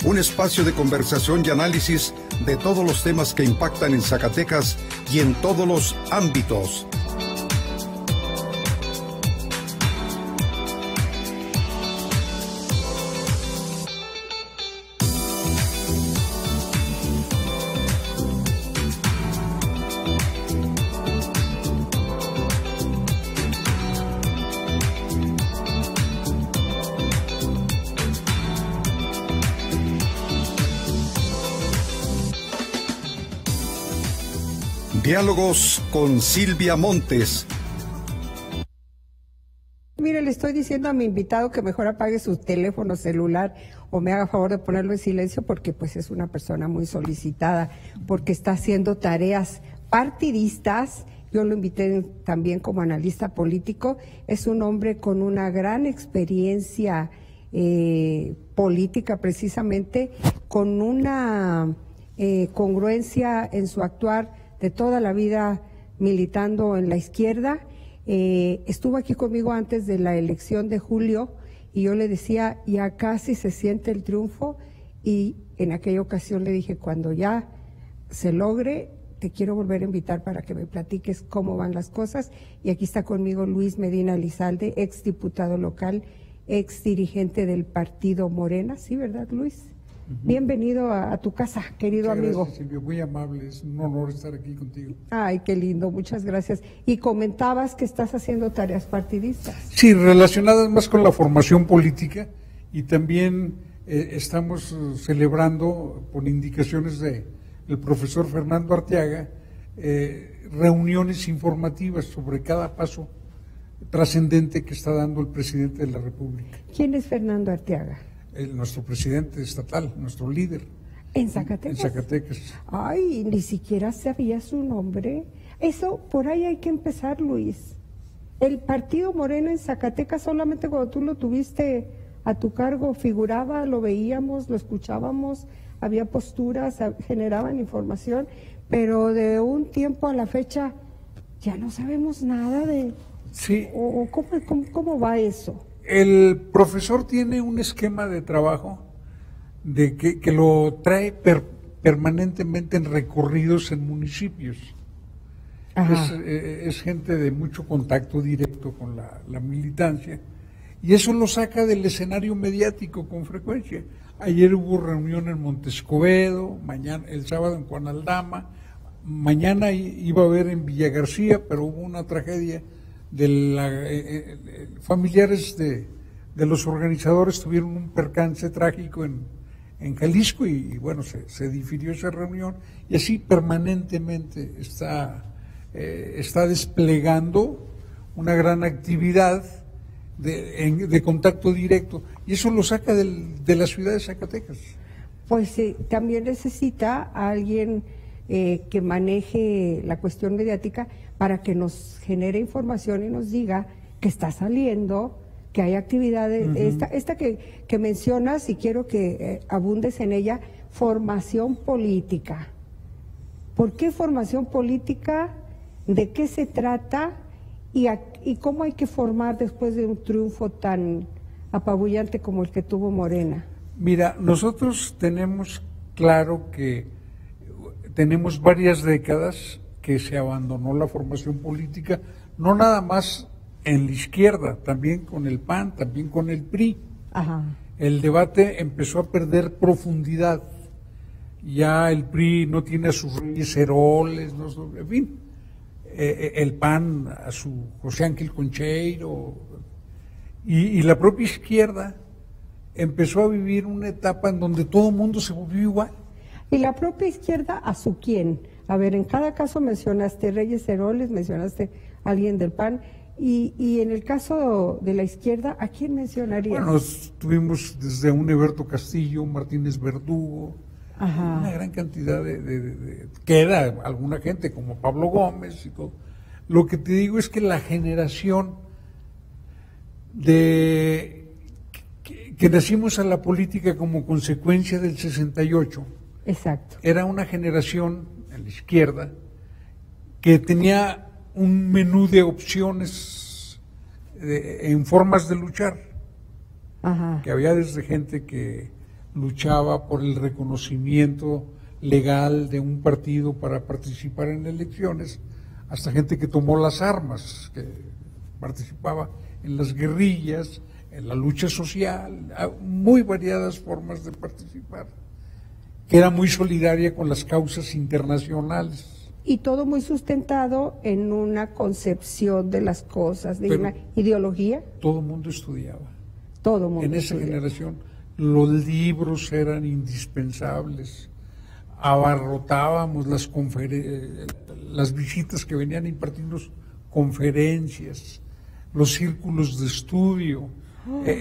un espacio de conversación y análisis de todos los temas que impactan en Zacatecas y en todos los ámbitos. Diálogos con Silvia Montes. Mire, le estoy diciendo a mi invitado que mejor apague su teléfono celular o me haga favor de ponerlo en silencio porque pues es una persona muy solicitada, porque está haciendo tareas partidistas. Yo lo invité también como analista político. Es un hombre con una gran experiencia política, precisamente, con una congruencia en su actuar de toda la vida militando en la izquierda. Estuvo aquí conmigo antes de la elección de julio y yo le decía, ya casi se siente el triunfo, y en aquella ocasión le dije, cuando ya se logre, te quiero volver a invitar para que me platiques cómo van las cosas. Y aquí está conmigo Luis Medina Lizalde, ex diputado local, ex dirigente del partido Morena. Sí, ¿verdad, Luis? Bienvenido a tu casa, querido amigo. Gracias, Silvia, muy amable, es un honor estar aquí contigo. Ay, qué lindo, muchas gracias. Y comentabas que estás haciendo tareas partidistas. Sí, relacionadas más con la formación política, y también estamos celebrando, por indicaciones del profesor Fernando Arteaga, reuniones informativas sobre cada paso trascendente que está dando el presidente de la República. ¿Quién es Fernando Arteaga? Nuestro presidente estatal, nuestro líder. ¿En Zacatecas? En Zacatecas. Ay, ni siquiera sabía su nombre. Eso, por ahí hay que empezar, Luis. El partido Morena en Zacatecas, solamente cuando tú lo tuviste a tu cargo, figuraba, lo veíamos, lo escuchábamos, había posturas, generaban información, pero de un tiempo a la fecha ya no sabemos nada de... Sí. ¿Cómo va eso? El profesor tiene un esquema de trabajo de que lo trae permanentemente en recorridos en municipios. Es gente de mucho contacto directo con la militancia, y eso lo saca del escenario mediático con frecuencia. Ayer hubo reunión en Montescobedo, el sábado en Juan Aldama, mañana iba a haber en Villa García, pero hubo una tragedia familiares de los organizadores tuvieron un percance trágico en Jalisco, y bueno, se difirió esa reunión, y así permanentemente está desplegando una gran actividad de contacto directo, y eso lo saca de la ciudad de Zacatecas. Pues también necesita a alguien que maneje la cuestión mediática para que nos genere información y nos diga que está saliendo, que hay actividades, esta que mencionas, y quiero que abundes en ella, formación política. ¿Por qué formación política? ¿De qué se trata? ¿Y cómo hay que formar después de un triunfo tan apabullante como el que tuvo Morena? Mira, nosotros tenemos claro que tenemos varias décadas que se abandonó la formación política, no nada más en la izquierda, también con el PAN, también con el PRI. Ajá. El debate empezó a perder profundidad. Ya el PRI no tiene a sus Reyes Heroles, en fin, el PAN a su José Ángel Concheiro, y la propia izquierda empezó a vivir una etapa en donde todo el mundo se volvió igual. ¿Y la propia izquierda a su quién? A ver, en cada caso mencionaste Reyes Heroles, mencionaste a alguien del PAN, y en el caso de la izquierda, ¿a quién mencionarías? Bueno, tuvimos desde un Eberto Castillo, Martínez Verdugo, Ajá. Una gran cantidad queda alguna gente como Pablo Gómez y todo. Lo que te digo es que la generación que nacimos a la política como consecuencia del 68, exacto, era una generación en la izquierda que tenía un menú de opciones en formas de luchar. Ajá. Que había desde gente que luchaba por el reconocimiento legal de un partido para participar en elecciones, hasta gente que tomó las armas, que participaba en las guerrillas, en la lucha social, muy variadas formas de participar, que era muy solidaria con las causas internacionales. Y todo muy sustentado en una concepción de las cosas, de una ideología. Todo el mundo estudiaba. Todo el mundo en esa estudiaba. generación los libros eran indispensables. Abarrotábamos las visitas que venían a impartirnos conferencias, los círculos de estudio.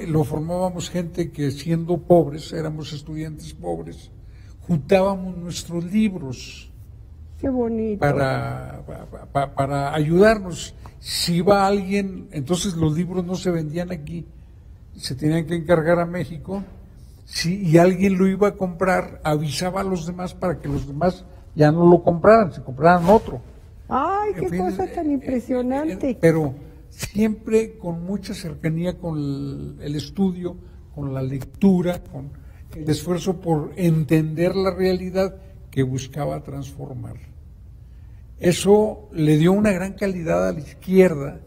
Lo formábamos gente que, siendo pobres, éramos estudiantes pobres, juntábamos nuestros libros. Qué bonito. Para ayudarnos. Si iba alguien, entonces los libros no se vendían aquí, se tenían que encargar a México. Y alguien lo iba a comprar, avisaba a los demás para que los demás ya no lo compraran, se compraran otro. ¡Ay, qué cosa tan impresionante! Pero siempre con mucha cercanía con el estudio, con la lectura, con el esfuerzo por entender la realidad que buscaba transformar. Eso le dio una gran calidad a la izquierda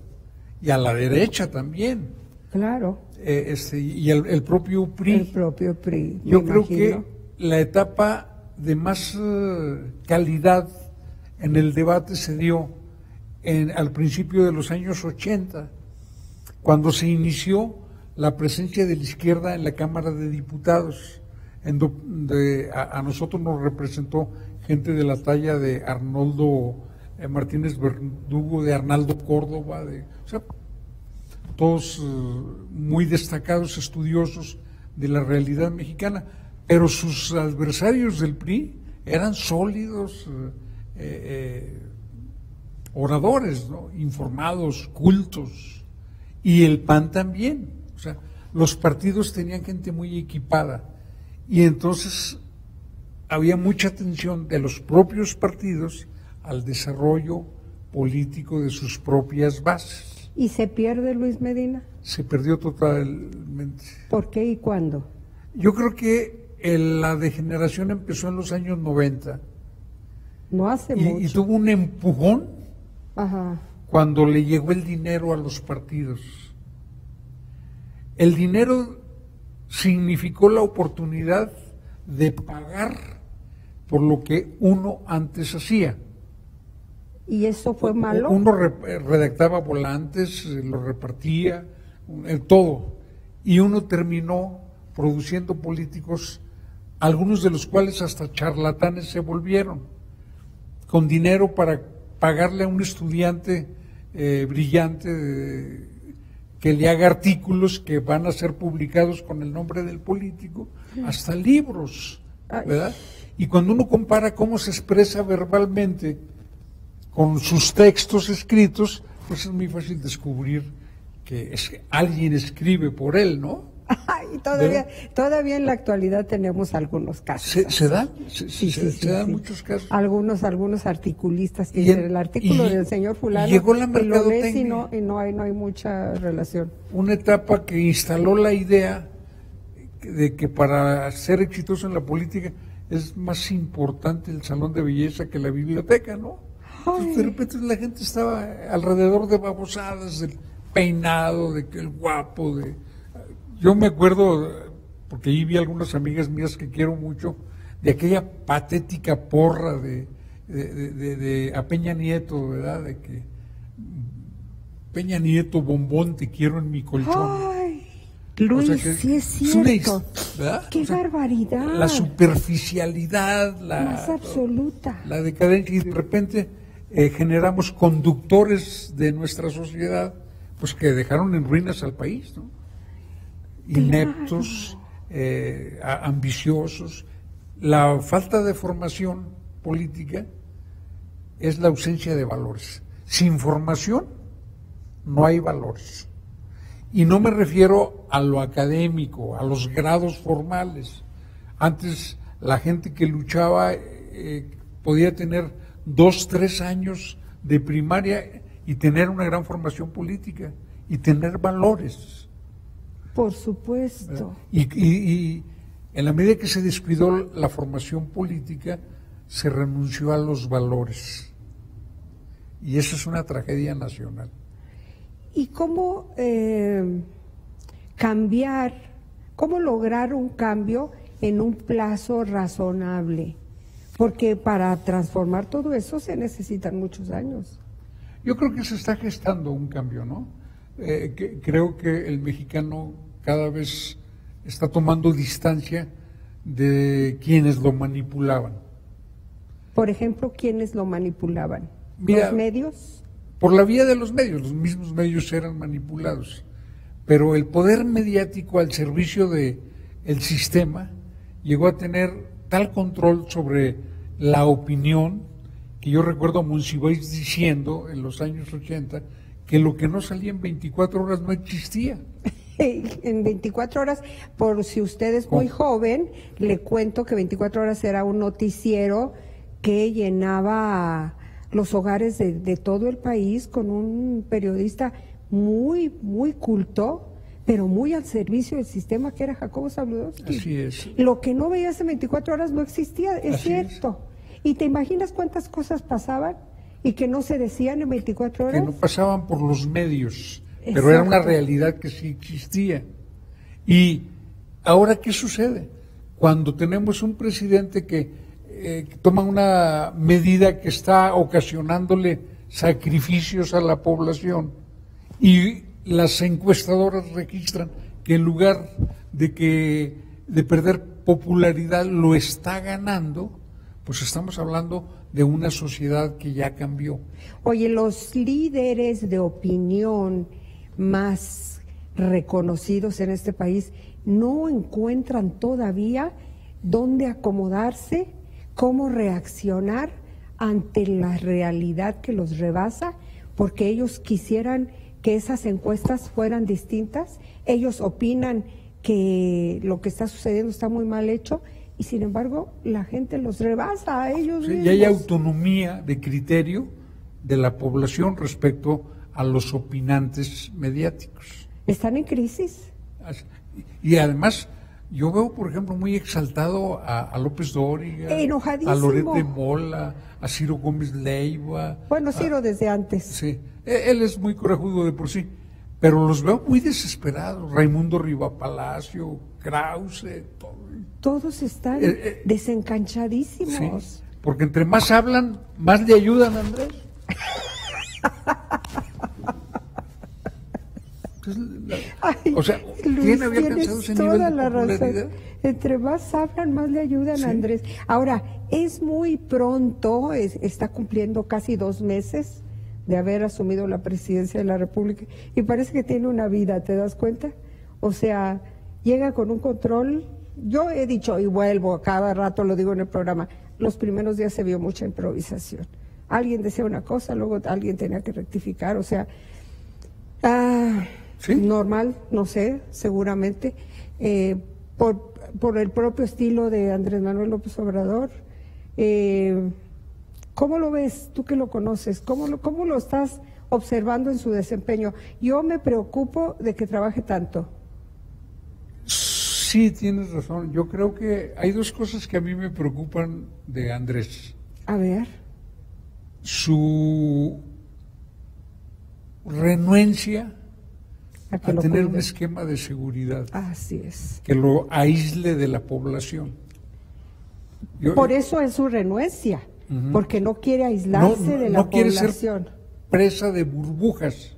y a la derecha también. Claro. Y el propio PRI. El propio PRI. Yo creo que la etapa de más calidad en el debate se dio al principio de los años 80, cuando se inició la presencia de la izquierda en la Cámara de Diputados, en donde a nosotros nos representó gente de la talla de Arnoldo Martínez Verdugo, de Arnaldo Córdoba, o sea, todos muy destacados estudiosos de la realidad mexicana, pero sus adversarios del PRI eran sólidos oradores, ¿no? Informados, cultos, y el PAN también. O sea, los partidos tenían gente muy equipada, y entonces había mucha atención de los propios partidos al desarrollo político de sus propias bases. ¿Y se pierde, Luis Medina? Se perdió totalmente. ¿Por qué y cuándo? Yo creo que la degeneración empezó en los años 90. No hace mucho. Y tuvo un empujón. Ajá. Cuando le llegó el dinero a los partidos. El dinero significó la oportunidad de pagar por lo que uno antes hacía. ¿Y eso fue malo? Uno redactaba volantes, lo repartía, todo. Y uno terminó produciendo políticos, algunos de los cuales hasta charlatanes se volvieron, con dinero para pagarle a un estudiante brillante que le haga artículos que van a ser publicados con el nombre del político, hasta libros, ¿verdad? Y cuando uno compara cómo se expresa verbalmente con sus textos escritos, pues es muy fácil descubrir que alguien escribe por él, ¿no? Ay, todavía en la actualidad tenemos algunos casos. ¿Se dan? Se dan muchos casos. Algunos articulistas que dicen el artículo del señor fulano, llegó la y lo lees mercadotecnia, y no hay mucha relación. Una etapa que instaló la idea de que para ser exitoso en la política es más importante el salón de belleza que la biblioteca, ¿no? Entonces, de repente la gente estaba alrededor de babosadas, del peinado, de que el guapo, Yo me acuerdo, porque ahí vi algunas amigas mías que quiero mucho, de aquella patética porra de a Peña Nieto, ¿verdad? De que Peña Nieto, bombón, te quiero en mi colchón. Ay, Luis, o sea sí es cierto. ¿Verdad? ¡Qué barbaridad! La superficialidad, más absoluta. La decadencia, y de repente generamos conductores de nuestra sociedad, pues que dejaron en ruinas al país, ¿no? Ineptos, ambiciosos. La falta de formación política es la ausencia de valores. Sin formación no hay valores. Y no me refiero a lo académico, a los grados formales. Antes la gente que luchaba podía tener 2, 3 años de primaria y tener una gran formación política y tener valores. Por supuesto. Y En la medida que se descuidó la formación política, se renunció a los valores. Y eso es una tragedia nacional. ¿Y cómo cómo lograr un cambio en un plazo razonable? Porque para transformar todo eso se necesitan muchos años. Yo creo que se está gestando un cambio, ¿no? Creo que el mexicano cada vez está tomando distancia de quienes lo manipulaban. Por ejemplo, ¿quiénes lo manipulaban? Mira, ¿los medios? Por la vía de los mismos medios eran manipulados. Pero el poder mediático al servicio del sistema llegó a tener tal control sobre la opinión que yo recuerdo a Monsiváis diciendo en los años 80 que lo que no salía en 24 horas no existía. En 24 horas, por si usted es muy joven, le cuento que 24 horas era un noticiero que llenaba los hogares de todo el país con un periodista muy, muy culto, pero muy al servicio del sistema, que era Jacobo Zabludovsky. Así es. Lo que no veías en 24 horas no existía, es cierto. ¿Y te imaginas cuántas cosas pasaban y que no se decían en 24 horas? Que no pasaban por los medios, Exacto. Pero era una realidad que sí existía. Y ahora, ¿qué sucede? Cuando tenemos un presidente que toma una medida que está ocasionándole sacrificios a la población y las encuestadoras registran que en lugar de perder popularidad lo está ganando, pues estamos hablando de una sociedad que ya cambió. Oye, los líderes de opinión más reconocidos en este país no encuentran todavía dónde acomodarse, cómo reaccionar ante la realidad que los rebasa, porque ellos quisieran que esas encuestas fueran distintas. Ellos opinan que lo que está sucediendo está muy mal hecho y sin embargo la gente los rebasa a ellos mismos. Y hay autonomía de criterio de la población respecto a los opinantes mediáticos. Están en crisis. Y además yo veo, por ejemplo, muy exaltado a López Dóriga, enojadísimo, a Loret de Mola, a Ciro Gómez Leiva. Bueno, Ciro desde antes. Sí, él es muy corajudo de por sí, pero los veo muy desesperados. Raimundo Rivapalacio, Krause, todos están desencanchadísimos. Sí, porque entre más hablan, más le ayudan a Andrés. O sea, ¿quién había alcanzado ese nivel de popularidad? Entre más hablan, más le ayudan a Andrés. Ahora, es muy pronto, está cumpliendo casi 2 meses de haber asumido la presidencia de la República y parece que tiene una vida, ¿te das cuenta? O sea, llega con un control. Yo he dicho y vuelvo, a cada rato lo digo en el programa, los primeros días se vio mucha improvisación. Alguien decía una cosa, luego alguien tenía que rectificar, o sea, ¿sí? Normal, no sé, seguramente, por el propio estilo de Andrés Manuel López Obrador. ¿Cómo lo ves, tú que lo conoces? ¿Cómo lo estás observando en su desempeño? Yo me preocupo de que trabaje tanto. Sí, tienes razón. Yo creo que hay 2 cosas que a mí me preocupan de Andrés. A ver. Su renuencia a tener un esquema de seguridad. Así es. Que lo aísle de la población. Por eso es su renuencia, porque no quiere aislarse de la población. No quiere ser presa de burbujas.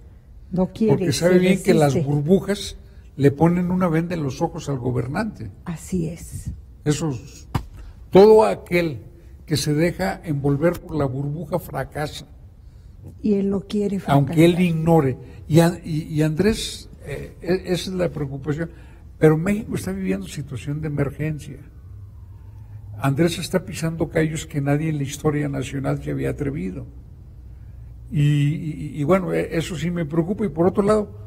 No quiere. Porque sabe bien que las burbujas le ponen una venda en los ojos al gobernante. Así es. Todo aquel que se deja envolver por la burbuja fracasa. Y él no quiere fracasar. Aunque él ignore. Y Andrés, esa es la preocupación. Pero México está viviendo situación de emergencia. Andrés está pisando callos que nadie en la historia nacional se había atrevido. Y bueno, eso sí me preocupa. Y por otro lado,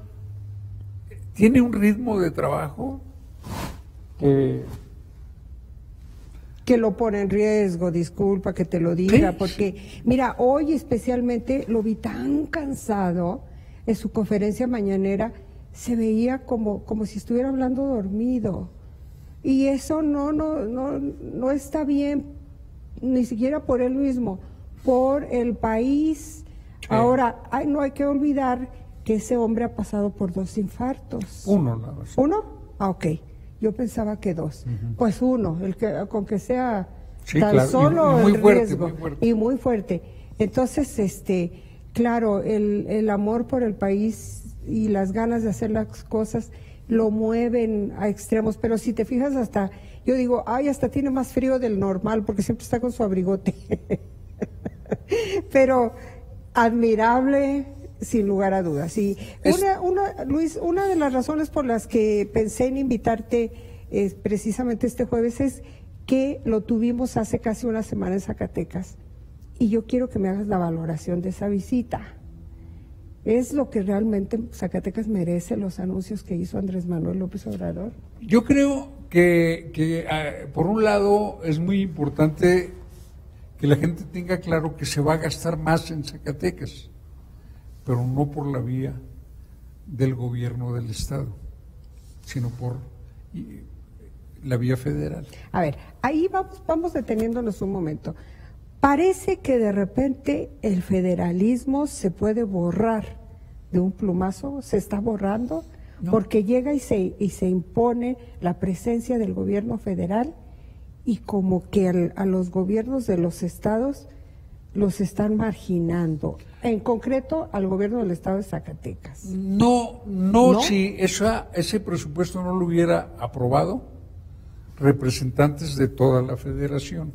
tiene un ritmo de trabajo que lo pone en riesgo, disculpa que te lo diga, porque mira, hoy especialmente lo vi tan cansado en su conferencia mañanera, se veía como si estuviera hablando dormido. Y eso no está bien, ni siquiera por él mismo, por el país. Sí. Ahora, no hay que olvidar que ese hombre ha pasado por 2 infartos. Uno nada más. ¿Uno? Ah, ok. Yo pensaba que 2. Pues uno, con que sea tan claro. solo y muy el fuerte, riesgo. muy fuerte. Y muy fuerte. Entonces, claro, el amor por el país y las ganas de hacer las cosas lo mueven a extremos, pero si te fijas yo digo, hasta tiene más frío del normal, porque siempre está con su abrigote. Pero admirable, sin lugar a dudas. Y Luis, una de las razones por las que pensé en invitarte precisamente este jueves es que lo tuvimos hace casi una semana en Zacatecas, y yo quiero que me hagas la valoración de esa visita. ¿Es lo que realmente Zacatecas merece, los anuncios que hizo Andrés Manuel López Obrador? Yo creo que por un lado es muy importante que la gente tenga claro que se va a gastar más en Zacatecas, pero no por la vía del gobierno del Estado, sino por la vía federal. A ver, ahí vamos deteniéndonos un momento. Parece que de repente el federalismo se puede borrar de un plumazo, se está borrando, no. Porque llega y se impone la presencia del gobierno federal, y como que a los gobiernos de los estados los están marginando, en concreto al gobierno del estado de Zacatecas. No, si ese presupuesto no lo hubiera aprobado representantes de toda la federación.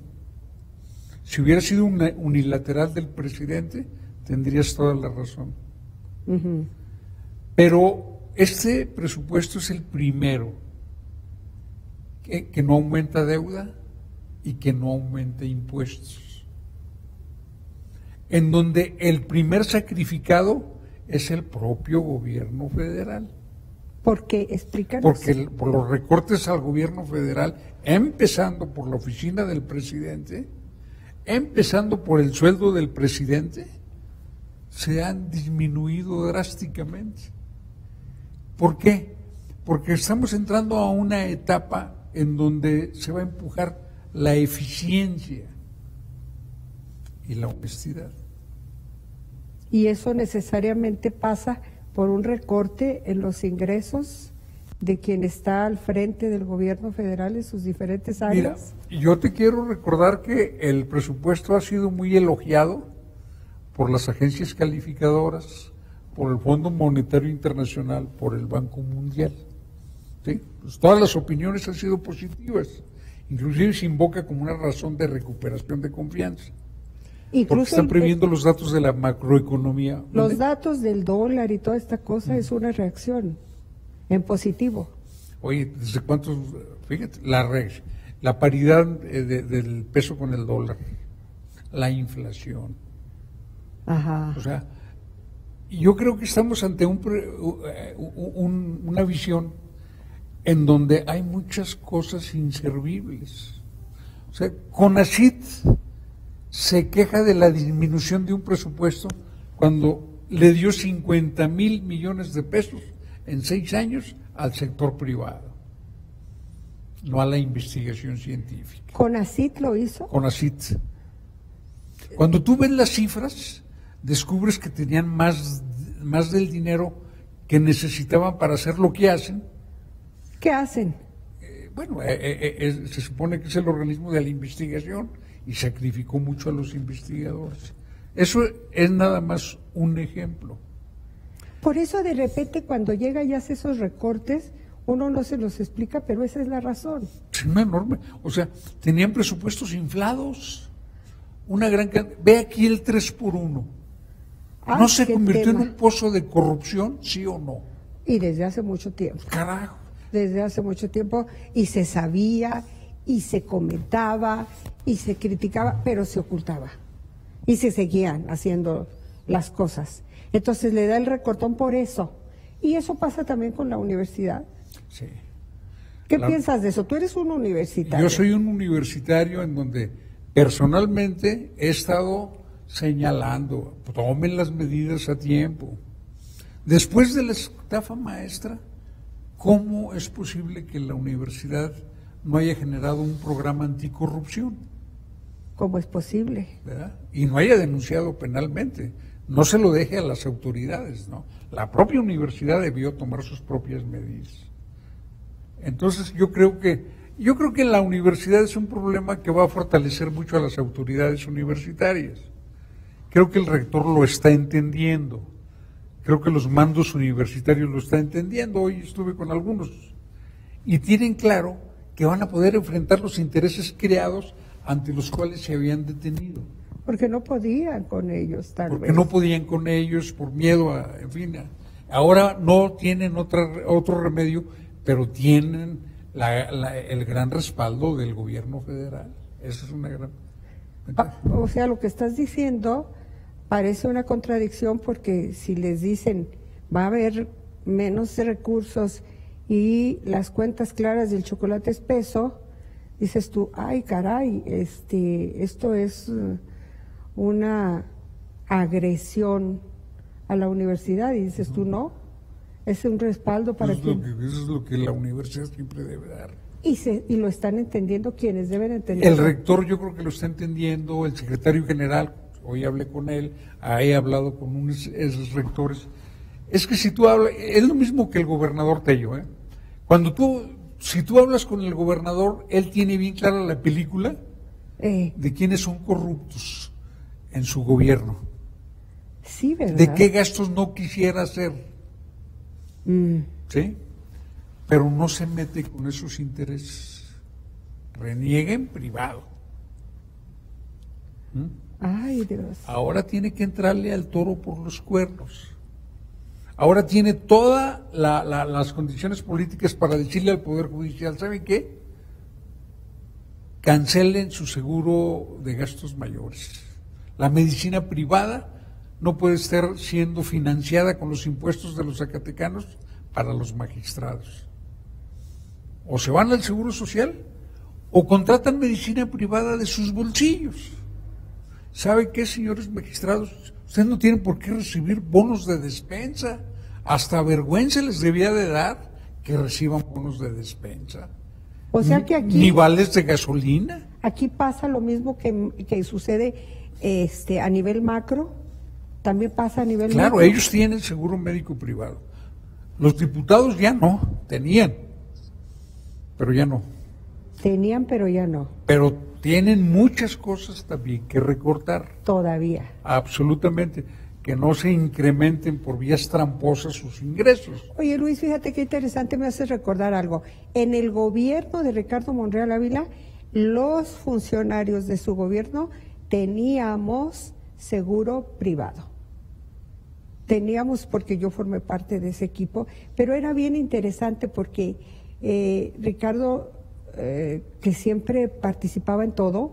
Si hubiera sido unilateral del presidente, tendrías toda la razón. Pero este presupuesto es el primero que no aumenta deuda y que no aumenta impuestos, en donde el primer sacrificado es el propio gobierno federal. ¿Por qué? Explícanos. Porque por los recortes al gobierno federal, empezando por la oficina del presidente, empezando por el sueldo del presidente, se han disminuido drásticamente. ¿Por qué? Porque estamos entrando a una etapa en donde se va a empujar la eficiencia y la honestidad. Y eso necesariamente pasa por un recorte en los ingresos de quien está al frente del gobierno federal en sus diferentes áreas. Mira, yo te quiero recordar que el presupuesto ha sido muy elogiado por las agencias calificadoras, por el Fondo Monetario Internacional, por el Banco Mundial. ¿Sí? Pues todas las opiniones han sido positivas, inclusive se invoca como una razón de recuperación de confianza. Incluso porque están previendo los datos de la macroeconomía. Los datos del dólar y toda esta cosa es una reacción en positivo. Oye, ¿desde cuántos? Fíjate, la paridad del peso con el dólar, la inflación. Ajá. O sea, yo creo que estamos ante una visión en donde hay muchas cosas inservibles. O sea, CONACYT se queja de la disminución de un presupuesto cuando le dio 50,000 millones de pesos en 6 años al sector privado, no a la investigación científica. ¿CONACYT lo hizo? CONACYT. Cuando tú ves las cifras, descubres que tenían más del dinero que necesitaban para hacer lo que hacen. ¿Qué hacen? Se supone que es el organismo de la investigación y sacrificó mucho a los investigadores. Eso es nada más un ejemplo. Por eso de repente cuando llega y hace esos recortes, uno no se los explica, pero esa es la razón. Es una enorme, o sea, tenían presupuestos inflados, una gran cantidad. Ve aquí el 3x1. ¿No se convirtió en un pozo de corrupción, sí o no? Y desde hace mucho tiempo. Carajo. Desde hace mucho tiempo, y se sabía, y se comentaba, y se criticaba, pero se ocultaba. Y se seguían haciendo las cosas. Entonces le da el recortón por eso. Y eso pasa también con la universidad. Sí. ¿Qué piensas de eso? Tú eres un universitario. Yo soy un universitario en donde personalmente he estado señalando, tomen las medidas a tiempo. Después de la estafa maestra, ¿cómo es posible que la universidad no haya generado un programa anticorrupción, ¿Cómo es posible? ¿verdad? Y no haya denunciado penalmente. No se lo deje a las autoridades, ¿no? La propia universidad debió tomar sus propias medidas. Entonces yo creo que la universidad es un problema que va a fortalecer mucho a las autoridades universitarias. Creo que el rector lo está entendiendo. Creo que los mandos universitarios lo están entendiendo. Hoy estuve con algunos y tienen claro que van a poder enfrentar los intereses creados ante los cuales se habían detenido. Porque no podían con ellos, tal vez. Porque no podían con ellos por miedo a, en fin, ahora no tienen otro remedio, pero tienen el gran respaldo del gobierno federal. Esa es una gran ventaja. O sea, lo que estás diciendo parece una contradicción, porque si les dicen va a haber menos recursos y las cuentas claras del chocolate espeso, dices tú, ay caray, esto es una agresión a la universidad, y dices tú, no, es un respaldo para Eso es lo que la universidad siempre debe dar. Y lo están entendiendo quienes deben entender. El rector yo creo que lo está entendiendo, el secretario general, hoy hablé con él, he hablado con esos rectores. Es que si tú hablas, es lo mismo que el gobernador Tello, ¿eh? Si tú hablas con el gobernador, él tiene bien clara la película de quiénes son corruptos en su gobierno. Sí, ¿verdad? De qué gastos no quisiera hacer. ¿Sí? Pero no se mete con esos intereses. Reniega en privado. Ay, Dios. Ahora tiene que entrarle al toro por los cuernos. Ahora tiene todas las condiciones políticas para decirle al Poder Judicial, ¿saben qué? Cancelen su seguro de gastos mayores. La medicina privada no puede estar siendo financiada con los impuestos de los zacatecanos para los magistrados. O se van al Seguro Social o contratan medicina privada de sus bolsillos. ¿Sabe qué, señores magistrados? Ustedes no tienen por qué recibir bonos de despensa. Hasta vergüenza les debía de dar que reciban bonos de despensa. O sea que aquí... Ni vales de gasolina. Aquí pasa lo mismo que sucede a nivel macro, también pasa a nivel Claro, macro. ellos tienen seguro médico privado. Los diputados ya no, tenían, pero ya no. Tenían, pero ya no. Pero tienen muchas cosas también que recortar. Todavía. Absolutamente. Que no se incrementen por vías tramposas sus ingresos. Oye, Luis, fíjate qué interesante, me hace recordar algo. En el gobierno de Ricardo Monreal Ávila, los funcionarios de su gobierno teníamos seguro privado. Teníamos, porque yo formé parte de ese equipo, pero era bien interesante porque Ricardo, que siempre participaba en todo,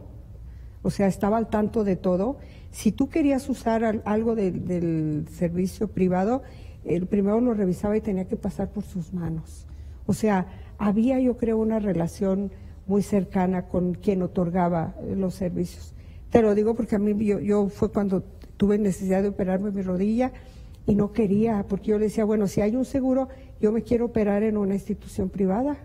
o sea, estaba al tanto de todo. Si tú querías usar algo del servicio privado, el primero lo revisaba y tenía que pasar por sus manos. O sea, había, yo creo, una relación muy cercana con quien otorgaba los servicios. Te lo digo porque a mí, yo fue cuando tuve necesidad de operarme mi rodilla y no quería, porque yo le decía, bueno, si hay un seguro, yo me quiero operar en una institución privada.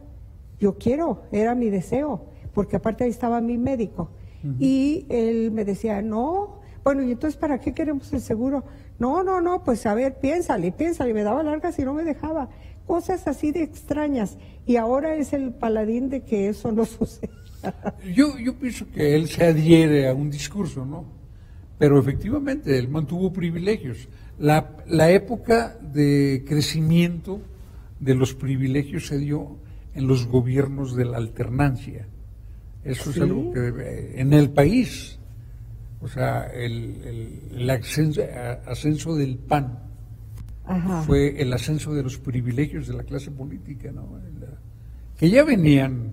Yo quiero, era mi deseo, porque aparte ahí estaba mi médico. Y él me decía, no, bueno, ¿y entonces para qué queremos el seguro? No, pues a ver, piénsale, me daba largas y no me dejaba. Cosas así de extrañas. Y ahora es el paladín de que eso no suceda. Yo pienso que él se adhiere a un discurso, ¿no? Pero efectivamente, él mantuvo privilegios. La época de crecimiento de los privilegios se dio en los gobiernos de la alternancia. Eso ¿Sí? es algo que en el país, o sea, el ascenso del PAN Ajá. fue el ascenso de los privilegios de la clase política, ¿no? Que ya venían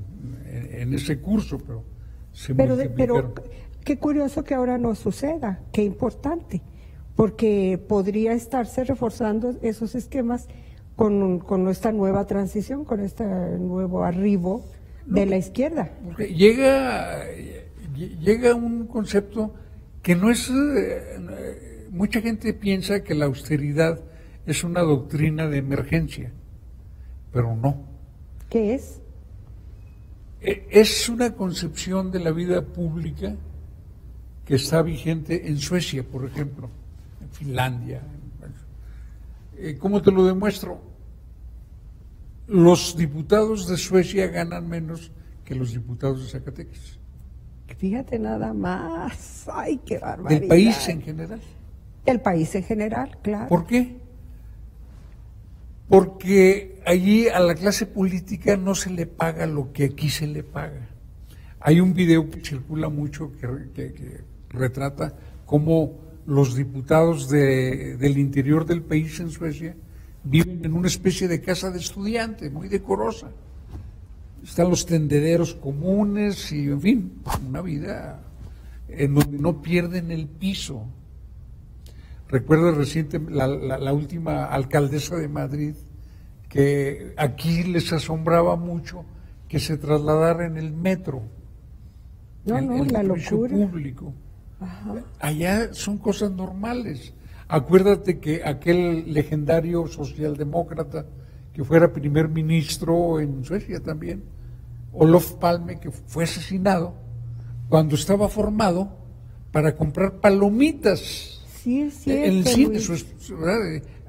en ese curso, pero se multiplicaron. Pero qué curioso que ahora no suceda, qué importante, porque podría estarse reforzando esos esquemas con esta nueva transición, con este nuevo arribo de la izquierda. Porque llega un concepto que no es... mucha gente piensa que la austeridad es una doctrina de emergencia, pero no. ¿Qué es? Es una concepción de la vida pública que está vigente en Suecia, por ejemplo, en Finlandia. ¿Cómo te lo demuestro? Los diputados de Suecia ganan menos que los diputados de Zacatecas. Fíjate nada más. Ay, qué barbaridad. Del país en general. El país en general, claro. ¿Por qué? Porque allí a la clase política no se le paga lo que aquí se le paga. Hay un video que circula mucho que retrata cómo los diputados del interior del país en Suecia viven en una especie de casa de estudiante, muy decorosa. Están los tendederos comunes y, en fin, una vida en donde no pierden el piso. Recuerdo reciente la última alcaldesa de Madrid, que aquí les asombraba mucho que se trasladara en el metro, en la el servicio locura público. Ajá. Allá son cosas normales. Acuérdate que aquel legendario socialdemócrata que fuera primer ministro en Suecia también, Olof Palme, que fue asesinado cuando estaba formado para comprar palomitas. Sí, es cierto, en el cine, Luis.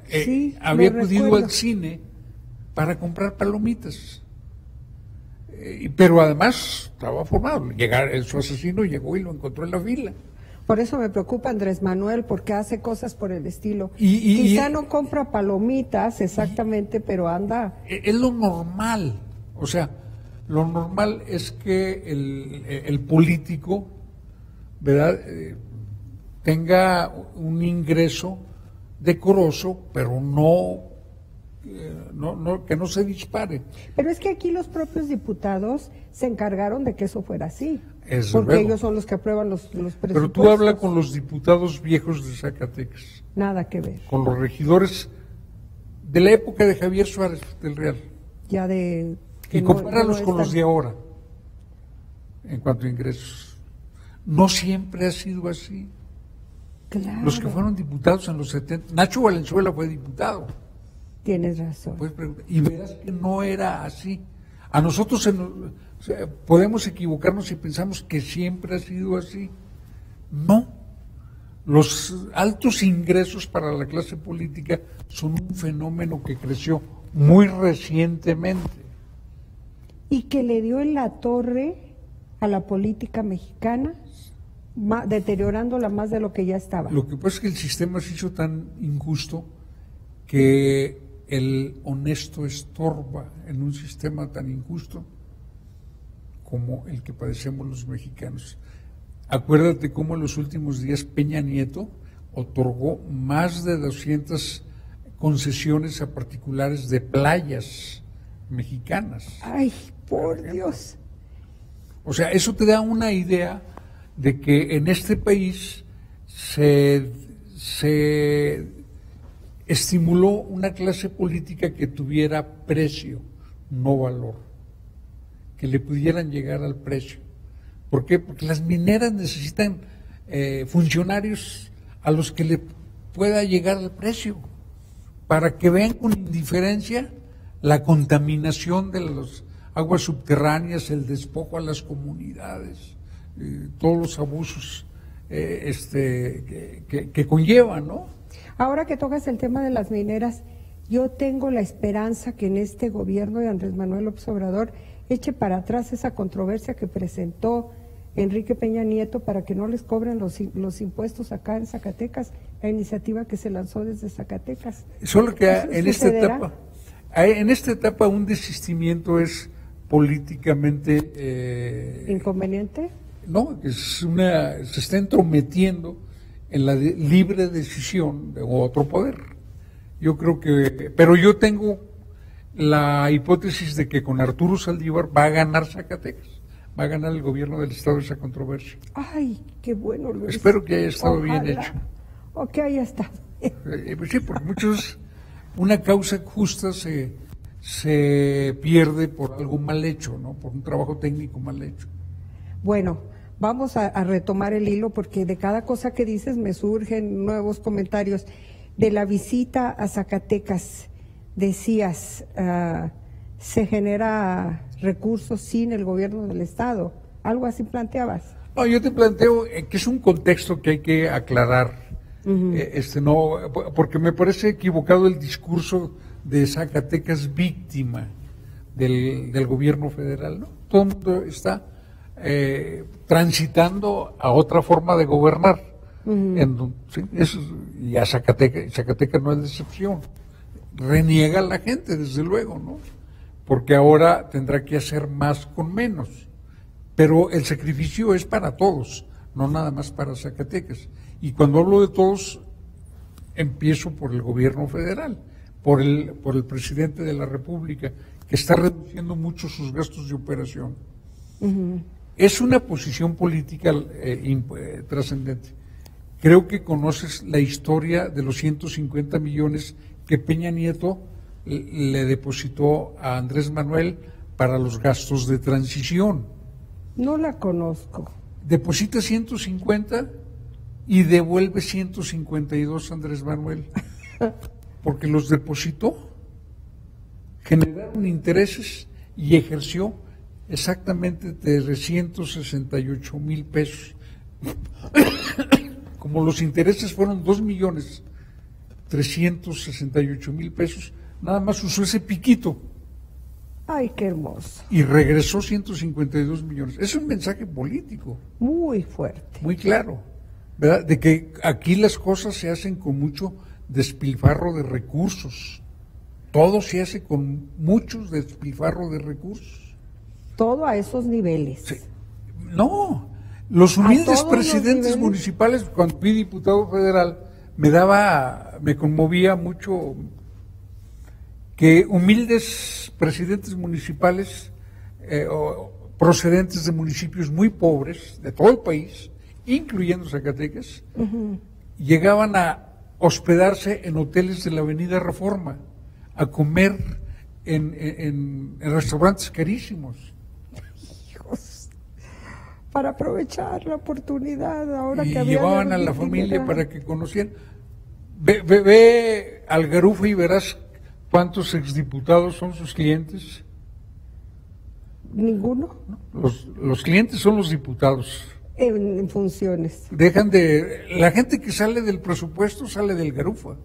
Sí, había lo acudido recuerdo. al cine para comprar palomitas. Pero además estaba formado. Su asesino llegó y lo encontró en la fila. Por eso me preocupa Andrés Manuel, porque hace cosas por el estilo. Y Quizá no compra palomitas exactamente, pero anda. Es lo normal. O sea, lo normal es que el político, ¿verdad?, tenga un ingreso decoroso, pero que no se dispare. Pero es que aquí los propios diputados se encargaron de que eso fuera así. Es porque luego. ellos son los que aprueban los presupuestos. Pero tú hablas con los diputados viejos de Zacatecas, Nada que ver. con los regidores de la época de Javier Suárez del Real, Ya de. y compáralos con los de ahora, en cuanto a ingresos. No siempre ha sido así. Claro. Los que fueron diputados en los 70, Nacho Valenzuela fue diputado. Tienes razón. Y verás que no era así. A nosotros podemos equivocarnos si pensamos que siempre ha sido así. No. Los altos ingresos para la clase política son un fenómeno que creció muy recientemente. Y que le dio en la torre a la política mexicana, deteriorándola más de lo que ya estaba. Lo que pasa es que el sistema se hizo tan injusto que el honesto estorba en un sistema tan injusto como el que padecemos los mexicanos. Acuérdate cómo en los últimos días Peña Nieto otorgó más de 200 concesiones a particulares de playas mexicanas. Ay, por Dios. O sea, eso te da una idea de que en este país se estimuló una clase política que tuviera precio, no valor, que le pudieran llegar al precio. ¿Por qué? Porque las mineras necesitan funcionarios a los que le pueda llegar al precio, para que vean con indiferencia la contaminación de las aguas subterráneas, el despojo a las comunidades, todos los abusos que conllevan, ¿no? Ahora que tocas el tema de las mineras, yo tengo la esperanza que en este gobierno de Andrés Manuel López Obrador eche para atrás esa controversia que presentó Enrique Peña Nieto para que no les cobren los impuestos acá en Zacatecas, la iniciativa que se lanzó desde Zacatecas. Solo que ¿Eso sucederá? en esta etapa un desistimiento es políticamente ¿Inconveniente? no, se está entrometiendo en la libre decisión de otro poder. Yo creo pero yo tengo la hipótesis de que con Arturo Saldívar va a ganar Zacatecas, va a ganar el gobierno del estado esa controversia. Ay, qué bueno, Luis. Espero que haya estado Ojalá. bien hecho. O que haya estado bien. Pues sí, porque muchos, una causa justa se pierde por algo mal hecho, ¿no? Por un trabajo técnico mal hecho. Bueno, vamos a retomar el hilo porque de cada cosa que dices me surgen nuevos comentarios. De la visita a Zacatecas, decías, se genera recursos sin el gobierno del Estado. Algo así planteabas. No, yo te planteo que es un contexto que hay que aclarar. No, porque me parece equivocado el discurso de Zacatecas víctima del gobierno federal, ¿no? Todo el mundo está transitando a otra forma de gobernar. ¿Sí? Y a Zacatecas no es de excepción. Reniega la gente, desde luego, ¿no? Porque ahora tendrá que hacer más con menos. Pero el sacrificio es para todos, no nada más para Zacatecas. Y cuando hablo de todos, empiezo por el gobierno federal, por el presidente de la República, que está reduciendo mucho sus gastos de operación. Es una posición política trascendente. Creo que conoces la historia de los 150 millones que Peña Nieto le depositó a Andrés Manuel para los gastos de transición. No la conozco. Deposita 150 y devuelve 152 Andrés Manuel, porque los depositó, generaron intereses y ejerció exactamente 368,000 pesos. Como los intereses fueron 2,368,000 pesos, nada más usó ese piquito. Ay, qué hermoso. Y regresó 152 millones. Es un mensaje político. Muy fuerte. Muy claro, ¿verdad? De que aquí las cosas se hacen con mucho despilfarro de recursos. Todo se hace con muchos despilfarro de recursos. Todo a esos niveles. Sí. No, los humildes presidentes municipales, cuando fui diputado federal, me conmovía mucho que humildes presidentes municipales procedentes de municipios muy pobres de todo el país, incluyendo Zacatecas, llegaban a hospedarse en hoteles de la Avenida Reforma, a comer en restaurantes carísimos. Hijos, para aprovechar la oportunidad ahora y que había. Llevaban a la familia para que conocieran. Ve al Garufa y verás cuántos exdiputados son sus clientes. ¿Ninguno? Los clientes son los diputados. En funciones. La gente que sale del presupuesto sale del Garufa.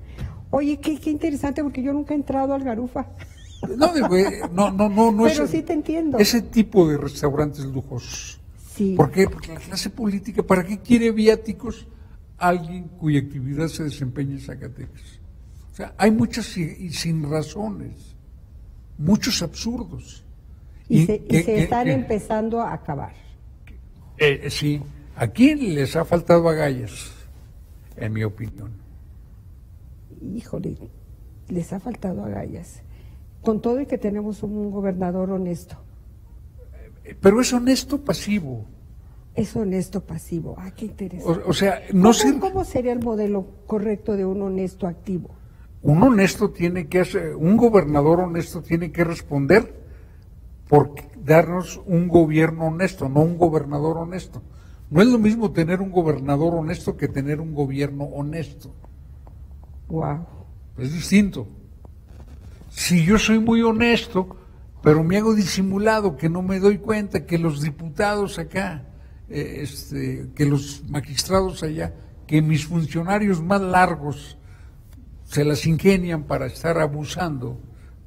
Oye, qué interesante, porque yo nunca he entrado al Garufa. No, pero sí te entiendo. Ese tipo de restaurantes lujosos. Sí. ¿Por qué? Porque la clase política, ¿para qué quiere viáticos alguien cuya actividad se desempeña en Zacatecas? O sea, hay muchas y sin razones, muchos absurdos. Y se están empezando a acabar. Sí, aquí les ha faltado agallas, en mi opinión. Híjole, les ha faltado agallas. Con todo y que tenemos un gobernador honesto. Pero es honesto pasivo. Es honesto pasivo. Ah, qué interesante. O sea, no sé. ¿Cómo sería el modelo correcto de un honesto activo? Un honesto un gobernador honesto tiene que responder por darnos un gobierno honesto, no un gobernador honesto. No es lo mismo tener un gobernador honesto que tener un gobierno honesto. Wow. Es distinto. Si yo soy muy honesto, pero me hago disimulado, que no me doy cuenta que los diputados acá, que los magistrados allá, que mis funcionarios más largos se las ingenian para estar abusando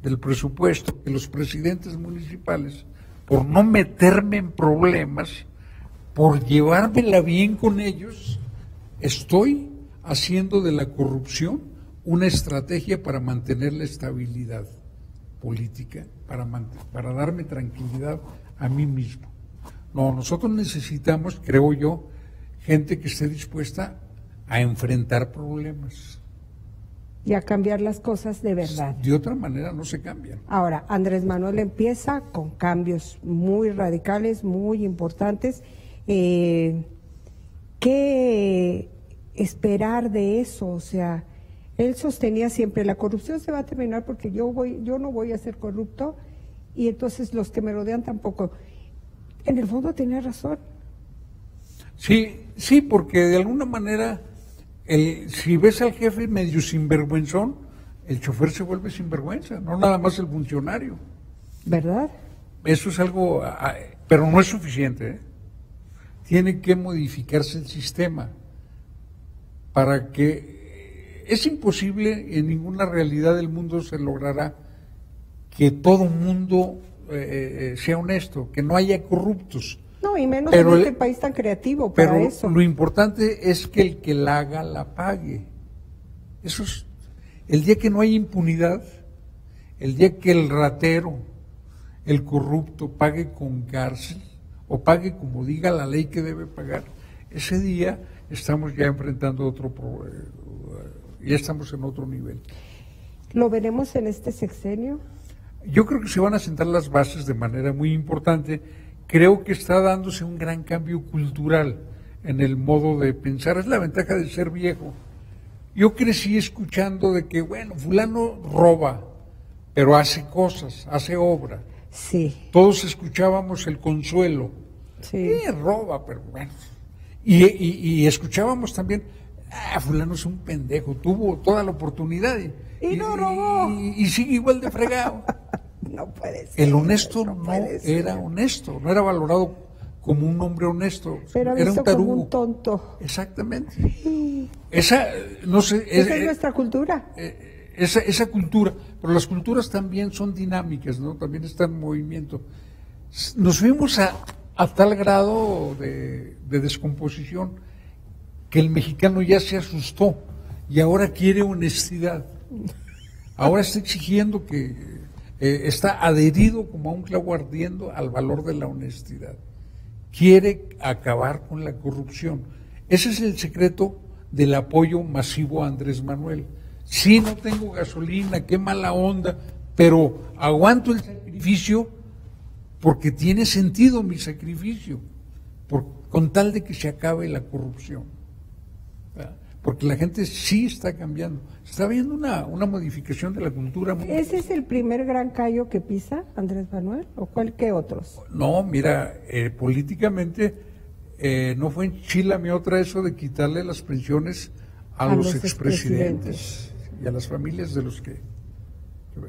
del presupuesto, que los presidentes municipales, por no meterme en problemas, por llevármela bien con ellos, estoy haciendo de la corrupción una estrategia para mantener la estabilidad política, para darme tranquilidad a mí mismo. No, nosotros necesitamos, creo yo, gente que esté dispuesta a enfrentar problemas. Y a cambiar las cosas de verdad. De otra manera no se cambian. Ahora, Andrés Manuel empieza con cambios muy radicales, muy importantes. ¿Qué esperar de eso? O sea, él sostenía siempre, la corrupción se va a terminar porque yo no voy a ser corrupto y entonces los que me rodean tampoco. En el fondo tenía razón. Sí, porque de alguna manera, si ves al jefe medio sinvergüenzón, el chofer se vuelve sinvergüenza, no nada más el funcionario. ¿Verdad? eso es algo, pero no es suficiente, ¿eh? Tiene que modificarse el sistema para que es imposible, en ninguna realidad del mundo se logrará que todo mundo sea honesto, que no haya corruptos. No, y menos en este país tan creativo para pero eso. Lo importante es que el que la haga, la pague. Eso es, el día que no hay impunidad, el día que el ratero, el corrupto pague con cárcel, o pague como diga la ley que debe pagar, ese día estamos ya enfrentando ya estamos en otro nivel. ¿Lo veremos en este sexenio? Yo creo que se van a sentar las bases de manera muy importante. Creo que está dándose un gran cambio cultural en el modo de pensar. Es la ventaja de ser viejo. Yo crecí escuchando de que, bueno, fulano roba, pero hace cosas, hace obra. Sí. Todos escuchábamos el consuelo. Sí. Roba, pero bueno. Y escuchábamos también, fulano es un pendejo, tuvo toda la oportunidad y no robó. Y sigue igual de fregado. No puede ser. El honesto no era honesto, no era valorado como un hombre honesto, pero era un tarugo. Como un tonto. Exactamente. Sí. Esa es nuestra cultura. Esa cultura, pero las culturas también son dinámicas, ¿no? También están en movimiento. Nos fuimos a tal grado de descomposición que el mexicano ya se asustó y ahora quiere honestidad. Ahora está exigiendo que está adherido como a un clavo ardiendo al valor de la honestidad. Quiere acabar con la corrupción. Ese es el secreto del apoyo masivo a Andrés Manuel. Sí, no tengo gasolina, qué mala onda, pero aguanto el sacrificio porque tiene sentido mi sacrificio, con tal de que se acabe la corrupción. ¿Verdad? Porque la gente sí está cambiando. Está habiendo una modificación de la cultura. ¿Ese es el primer gran callo que pisa Andrés Manuel o qué otros? No, mira, políticamente no fue en Chile otra eso de quitarle las pensiones a los expresidentes y a las familias de los que...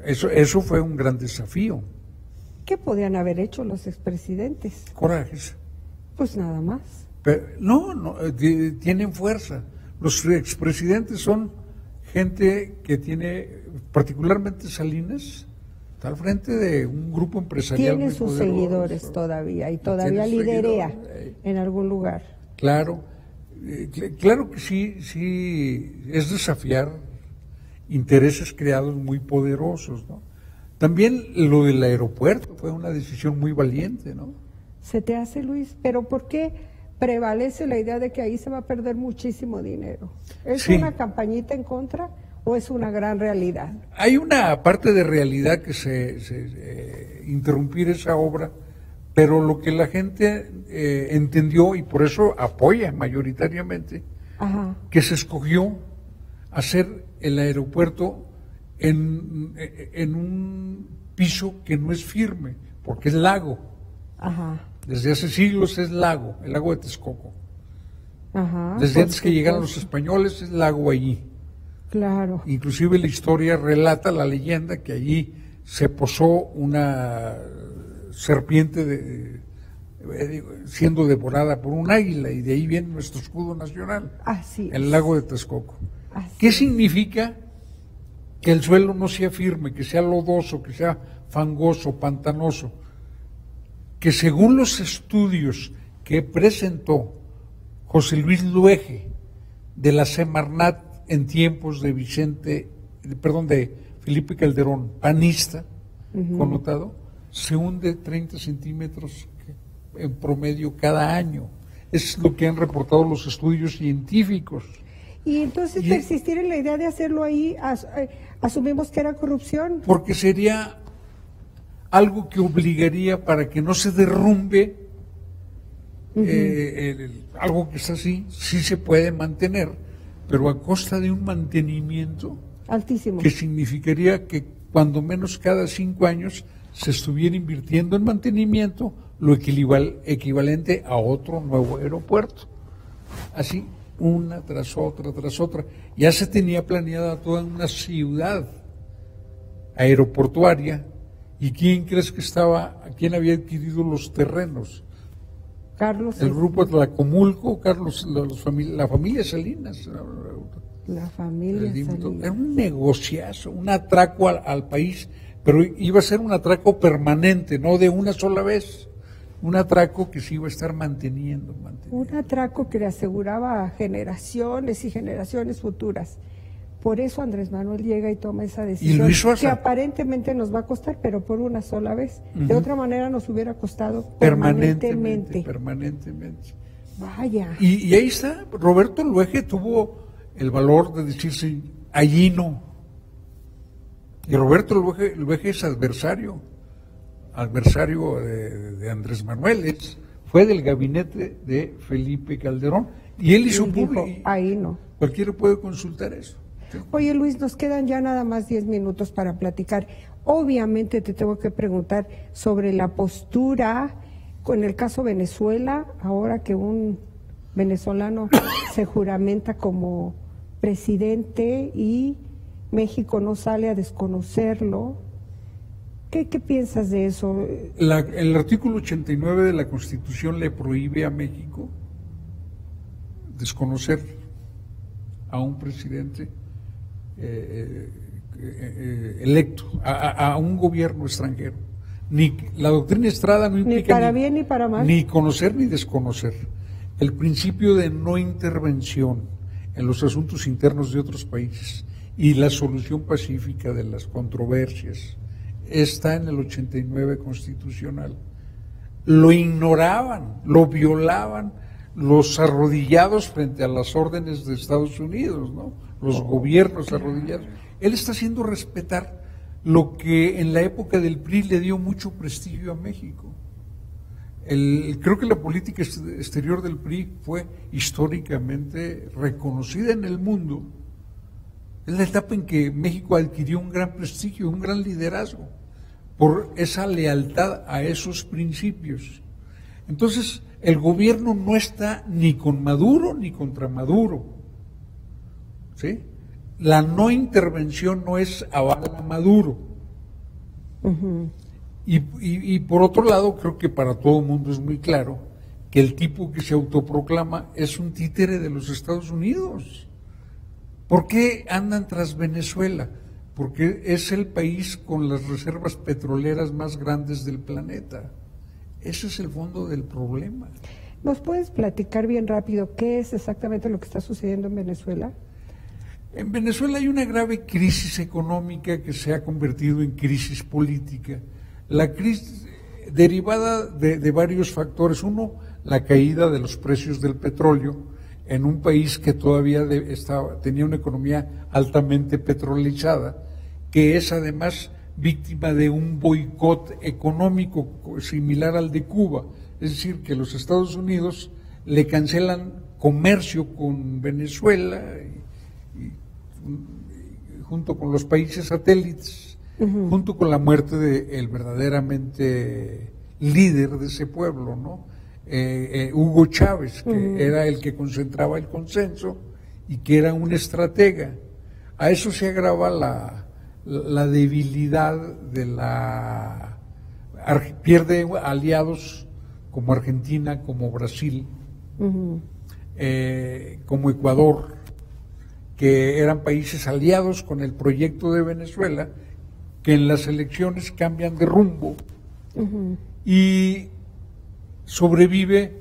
Eso fue un gran desafío. ¿Qué podían haber hecho los expresidentes? Corajes. Pues nada más. Pero, no, tienen fuerza. Los expresidentes son gente que tiene, particularmente Salinas, está al frente de un grupo empresarial. Tiene sus seguidores todavía y todavía liderea en algún lugar. Claro, claro que sí, es desafiar intereses creados muy poderosos, ¿no? También lo del aeropuerto fue una decisión muy valiente, ¿no? ¿Se te hace, Luis? ¿Pero por qué prevalece la idea de que ahí se va a perder muchísimo dinero? ¿Es una campañita en contra o es una gran realidad? Hay una parte de realidad que interrumpir esa obra, pero lo que la gente entendió y por eso apoya mayoritariamente, que se escogió hacer el aeropuerto en un piso que no es firme, porque es lago. Desde hace siglos es lago, el lago de Texcoco. Desde antes que llegaran los españoles es lago allí. Claro. Inclusive la historia relata la leyenda que allí se posó una serpiente siendo devorada por un águila, y de ahí viene nuestro escudo nacional, el lago de Texcoco. ¿Qué significa? Que el suelo no sea firme, que sea lodoso, que sea fangoso, pantanoso, que según los estudios que presentó José Luis Luege de la Semarnat en tiempos de de Felipe Calderón, panista, connotado, se hunde 30 centímetros en promedio cada año. Es lo que han reportado los estudios científicos. Y entonces persistir en la idea de hacerlo ahí, asumimos que era corrupción. Porque sería algo que obligaría para que no se derrumbe algo que está así, sí se puede mantener, pero a costa de un mantenimiento altísimo, que significaría que cuando menos cada 5 años se estuviera invirtiendo en mantenimiento lo equivalente a otro nuevo aeropuerto. Así, una tras otra. Ya se tenía planeada toda una ciudad aeroportuaria ¿Y quién crees que estaba, quién había adquirido los terrenos? Carlos. El grupo Tlacomulco, la familia Salinas. La familia Salinas. Era un negociazo, un atraco al país, pero iba a ser un atraco permanente, no de una sola vez. Un atraco que se iba a estar manteniendo. Un atraco que le aseguraba a generaciones y generaciones futuras. Por eso Andrés Manuel llega y toma esa decisión, y lo hizo que aparentemente nos va a costar, pero por una sola vez. De otra manera nos hubiera costado permanentemente. Vaya. Y ahí está, Roberto Luege tuvo el valor de decirse, allí no. Y Roberto Luege es adversario de Andrés Manuel, fue del gabinete de Felipe Calderón, y él hizo público. Ahí no. Cualquiera puede consultar eso. Oye, Luis, nos quedan ya nada más 10 minutos para platicar. Obviamente te tengo que preguntar sobre la postura con el caso Venezuela, ahora que un venezolano se juramenta como presidente y México no sale a desconocerlo. ¿Qué piensas de eso? El artículo 89 de la Constitución le prohíbe a México desconocer a un presidente electo, a un gobierno extranjero. Ni la doctrina Estrada no implica ni para bien ni para mal, ni conocer ni desconocer. El principio de no intervención en los asuntos internos de otros países y la solución pacífica de las controversias está en el 89 constitucional. Lo ignoraban, lo violaban los arrodillados frente a las órdenes de Estados Unidos, ¿no? Los gobiernos arrodillados. Él está haciendo respetar lo que en la época del PRI le dio mucho prestigio a México. Creo que la política exterior del PRI fue históricamente reconocida en el mundo. Es la etapa en que México adquirió un gran prestigio, un gran liderazgo, por esa lealtad a esos principios. Entonces, el gobierno no está ni con Maduro ni contra Maduro. ¿Sí? La no intervención no es aval a Maduro. Y por otro lado, creo que para todo el mundo es muy claro que el tipo que se autoproclama es un títere de los Estados Unidos. ¿Por qué andan tras Venezuela? Porque es el país con las reservas petroleras más grandes del planeta. Ese es el fondo del problema. ¿Nos puedes platicar bien rápido qué es exactamente lo que está sucediendo en Venezuela? En Venezuela hay una grave crisis económica que se ha convertido en crisis política. La crisis derivada de varios factores. Uno, la caída de los precios del petróleo en un país que todavía tenía una economía altamente petrolizada, que es además víctima de un boicot económico similar al de Cuba. Es decir, que los Estados Unidos le cancelan comercio con Venezuela junto con los países satélites, junto con la muerte del verdaderamente líder de ese pueblo, ¿no? Hugo Chávez, que era el que concentraba el consenso y que era un estratega. A eso se agrava la debilidad de pierde aliados como Argentina, como Brasil, como Ecuador, que eran países aliados con el proyecto de Venezuela, que en las elecciones cambian de rumbo y sobrevive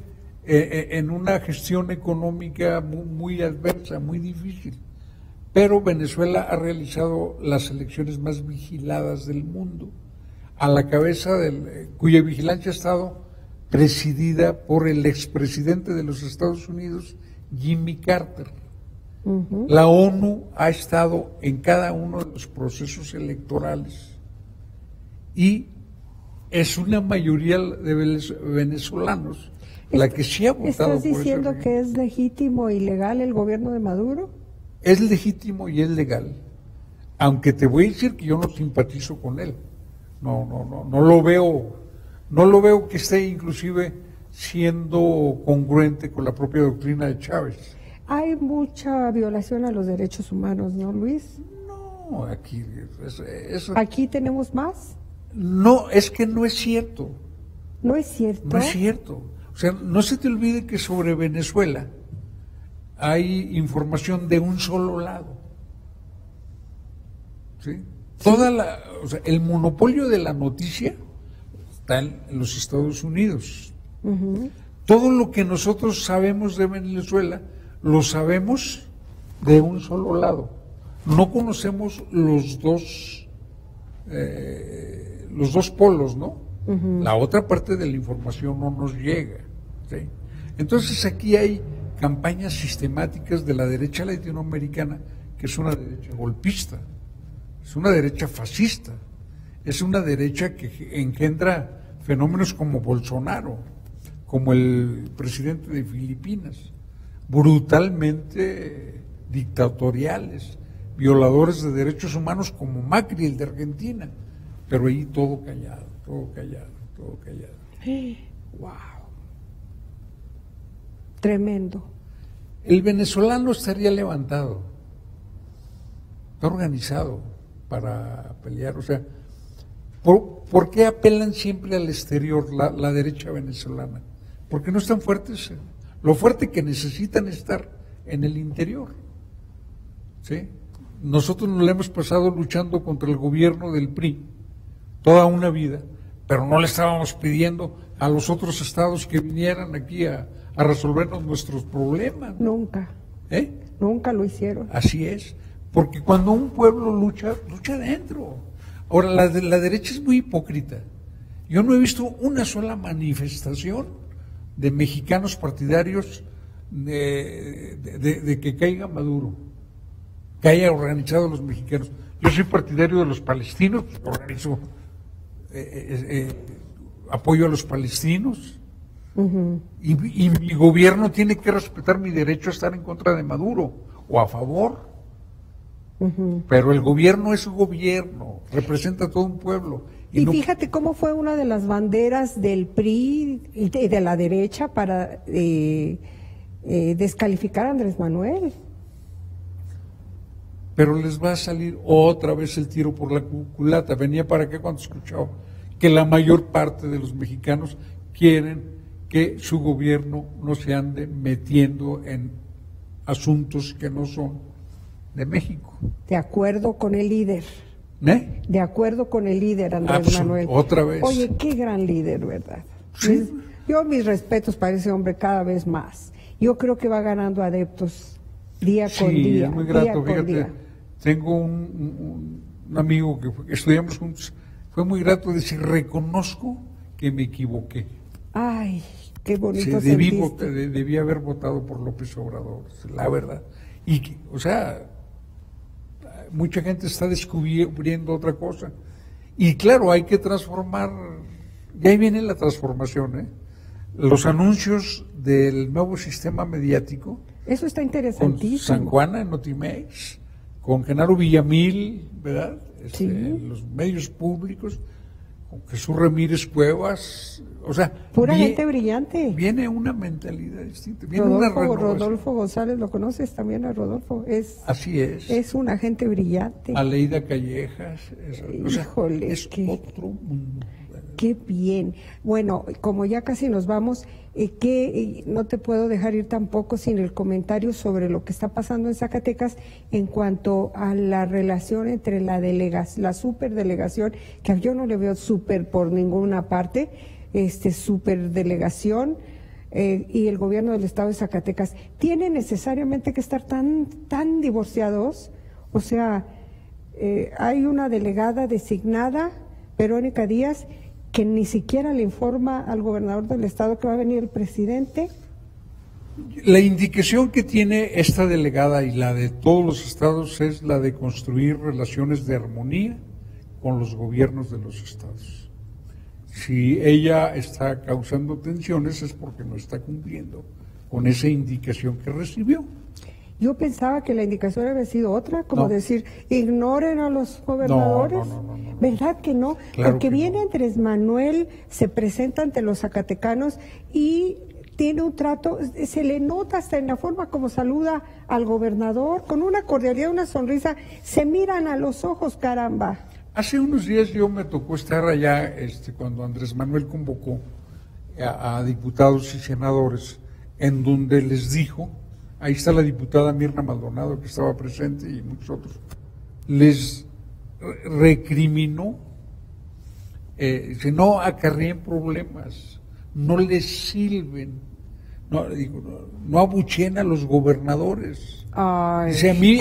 en una gestión económica muy adversa, muy difícil. Pero Venezuela ha realizado las elecciones más vigiladas del mundo, a la cabeza cuya vigilancia ha estado presidida por el expresidente de los Estados Unidos, Jimmy Carter. La ONU ha estado en cada uno de los procesos electorales y es una mayoría de venezolanos la que sí ha votado por eso. ¿Estás diciendo que es legítimo y legal el gobierno de Maduro? Es legítimo y es legal, aunque te voy a decir que yo no simpatizo con él. No lo veo que esté inclusive siendo congruente con la propia doctrina de Chávez. Hay mucha violación a los derechos humanos, ¿no, Luis? No, aquí... ¿Aquí tenemos más? No, es que no es cierto. ¿No es cierto? No es cierto. O sea, no se te olvide que sobre Venezuela hay información de un solo lado. ¿Sí? O sea, el monopolio de la noticia está en los Estados Unidos. Ujú. Todo lo que nosotros sabemos de Venezuela lo sabemos de un solo lado. No conocemos los dos polos, ¿no? Ujú. La otra parte de la información no nos llega. ¿Sí? Entonces aquí hay campañas sistemáticas de la derecha latinoamericana, que es una derecha golpista, es una derecha fascista, es una derecha que engendra fenómenos como Bolsonaro, como el presidente de Filipinas, brutalmente dictatoriales, violadores de derechos humanos como Macri, el de Argentina, pero ahí todo callado, todo callado, todo callado. Wow. Tremendo. El venezolano estaría levantado, está organizado para pelear. O sea, ¿por qué apelan siempre al exterior la derecha venezolana? Porque no están fuertes. Lo fuerte que necesitan es estar en el interior. ¿Sí? Nosotros nos la hemos pasado luchando contra el gobierno del PRI toda una vida, pero no le estábamos pidiendo a los otros estados que vinieran aquí a resolvernos nuestros problemas. Nunca. ¿Eh? Nunca lo hicieron. Así es, porque cuando un pueblo lucha, lucha dentro. Ahora, la derecha es muy hipócrita. Yo no he visto una sola manifestación de mexicanos partidarios de que caiga Maduro, que haya organizado a los mexicanos. Yo soy partidario de los palestinos, organizo apoyo a los palestinos. Ujú. Y mi gobierno tiene que respetar mi derecho a estar en contra de Maduro o a favor. Ujú. Pero el gobierno es un gobierno, representa a todo un pueblo. Y no- fíjate cómo fue una de las banderas del PRI y de la derecha para descalificar a Andrés Manuel. Pero les va a salir otra vez el tiro por la culata. Venía para acá cuando escuchaba que la mayor parte de los mexicanos quieren que su gobierno no se ande metiendo en asuntos que no son de México. De acuerdo con el líder. ¿Eh? De acuerdo con el líder, Andrés Manuel. Otra vez. Oye, qué gran líder, ¿verdad? Sí. Mis respetos para ese hombre cada vez más. Yo creo que va ganando adeptos día con Sí, día. es muy día grato. con Fíjate, día. tengo un amigo que estudiamos juntos. Fue muy grato decir, reconozco que me equivoqué. Ay, qué bonito Sí, sentiste. debí haber votado por López Obrador, la verdad. Y, o sea, mucha gente está descubriendo otra cosa. Y claro, hay que transformar, y ahí viene la transformación, ¿eh? Los anuncios del nuevo sistema mediático, Eso está con interesantísimo. San Juana en Notimex, con Genaro Villamil, ¿verdad? Sí. En los medios públicos, con Jesús Ramírez Cuevas, o sea, Pura gente brillante. viene una mentalidad distinta, viene una renovación. Rodolfo González, ¿lo conoces también a Rodolfo? Así es. Es una gente brillante. Aleida Callejas, o sea, Híjole, es otro mundo. Qué bien. Bueno, como ya casi nos vamos, no te puedo dejar ir tampoco sin el comentario sobre lo que está pasando en Zacatecas en cuanto a la relación entre la superdelegación, que yo no le veo súper por ninguna parte, superdelegación y el gobierno del estado de Zacatecas. ¿Tienen necesariamente que estar tan divorciados? O sea, hay una delegada designada, Verónica Díaz, que ni siquiera le informa al gobernador del estado que va a venir el presidente. La indicación que tiene esta delegada y la de todos los estados es la de construir relaciones de armonía con los gobiernos de los estados. Si ella está causando tensiones es porque no está cumpliendo con esa indicación que recibió. Yo pensaba que la indicación había sido otra, como No. decir, ignoren a los gobernadores. No. ¿Verdad que no? Claro Porque que viene no. Andrés Manuel, se presenta ante los zacatecanos y tiene un trato, se le nota hasta en la forma como saluda al gobernador, con una cordialidad, una sonrisa, se miran a los ojos, caramba. Hace unos días yo me tocó estar allá cuando Andrés Manuel convocó a diputados y senadores, en donde les dijo, ahí está la diputada Mirna Maldonado que estaba presente y muchos otros, les recriminó, que no acarreen problemas, no les sirven, no abuchen a los gobernadores. Ay. Dice, a mí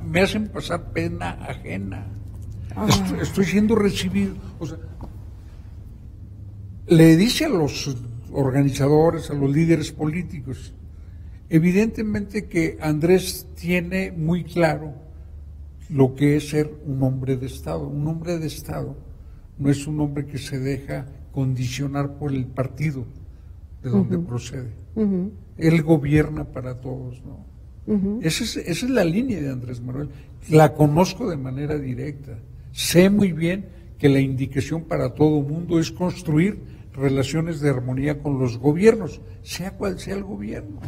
me hacen pasar pena ajena. Estoy siendo recibido. O sea, le dice a los organizadores, a los líderes políticos, evidentemente que Andrés tiene muy claro lo que es ser un hombre de Estado. Un hombre de Estado no es un hombre que se deja condicionar por el partido de donde procede. Él gobierna para todos, ¿no? Esa es la línea de Andrés Manuel. La conozco de manera directa. Sé muy bien que la indicación para todo mundo es construir relaciones de armonía con los gobiernos, sea cual sea el gobierno.